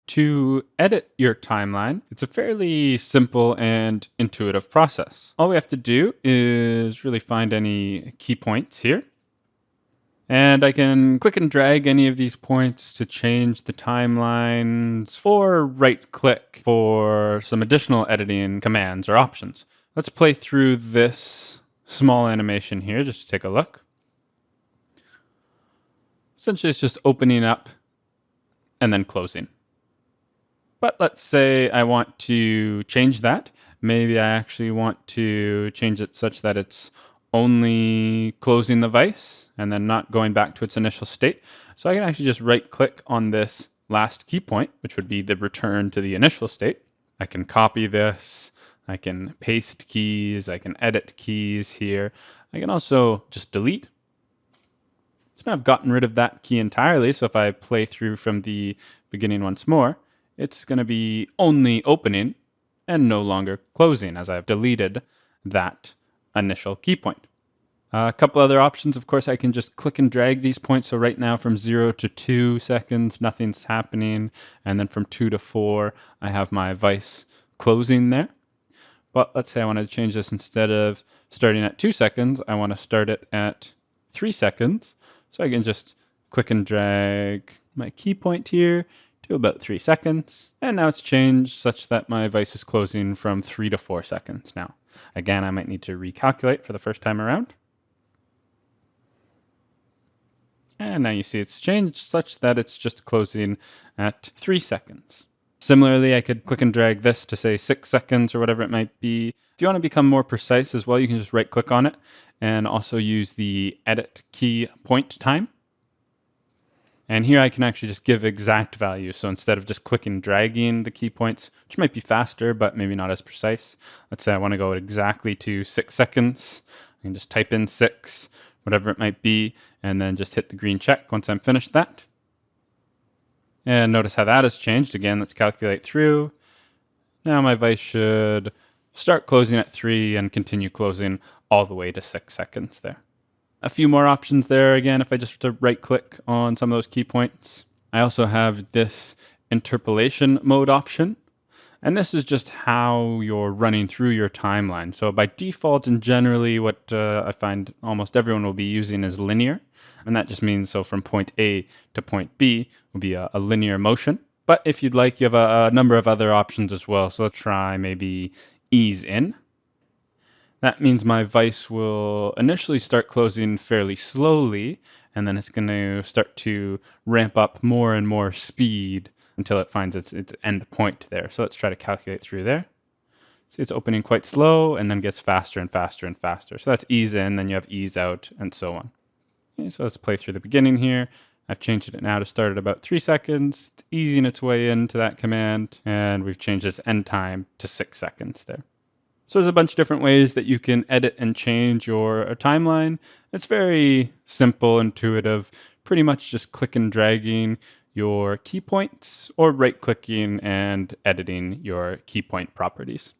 To edit your timeline, it's a fairly simple and intuitive process. All we have to do is really find any key points here. And I can click and drag any of these points to change the timelines, or right click for some additional editing commands or options. Let's play through this small animation here just to take a look. Essentially, it's just opening up and then closing. But let's say I want to change that. Maybe I actually want to change it such that it's only closing the vise and then not going back to its initial state. So I can actually just right click on this last key point, which would be the return to the initial state. I can copy this. I can paste keys. I can edit keys here. I can also just delete. So now I've gotten rid of that key entirely. So if I play through from the beginning once more, it's going to be only opening and no longer closing as I've deleted that initial key point. A couple other options, of course, I can just click and drag these points. So right now from 0 to 2 seconds, nothing's happening. And then from 2 to 4, I have my vise closing there. But let's say I want to change this. Instead of starting at 2 seconds, I want to start it at 3 seconds. So I can just click and drag my key point here to about 3 seconds. And now it's changed such that my vise is closing from 3 to 4 seconds now. Again, I might need to recalculate for the first time around. And now you see it's changed such that it's just closing at 3 seconds. Similarly, I could click and drag this to say 6 seconds or whatever it might be. If you want to become more precise as well, you can just right click on it and also use the edit key point time. And here I can actually just give exact values. So instead of just clicking dragging the key points, which might be faster, but maybe not as precise. Let's say I want to go exactly to 6 seconds. I can just type in 6, whatever it might be, and then just hit the green check once I'm finished that. And notice how that has changed. Again, let's calculate through. Now my vise should start closing at 3 and continue closing all the way to 6 seconds there. A few more options there. Again, if I just right click on some of those key points. I also have this Interpolation Mode option. And this is just how you're running through your timeline. So by default and generally what I find almost everyone will be using is linear. And that just means so from point A to point B will be a linear motion. But if you'd like, you have a number of other options as well. So let's try maybe ease in. That means my vise will initially start closing fairly slowly, and then it's going to start to ramp up more and more speed until it finds its end point there. So let's try to calculate through there. See, it's opening quite slow and then gets faster and faster and faster. So that's ease in, then you have ease out, and so on. Okay, so let's play through the beginning here. I've changed it now to start at about 3 seconds. It's easing its way into that command, and we've changed its end time to 6 seconds there. So there's a bunch of different ways that you can edit and change your timeline. It's very simple, intuitive, pretty much just click and dragging your key points or right clicking and editing your key point properties.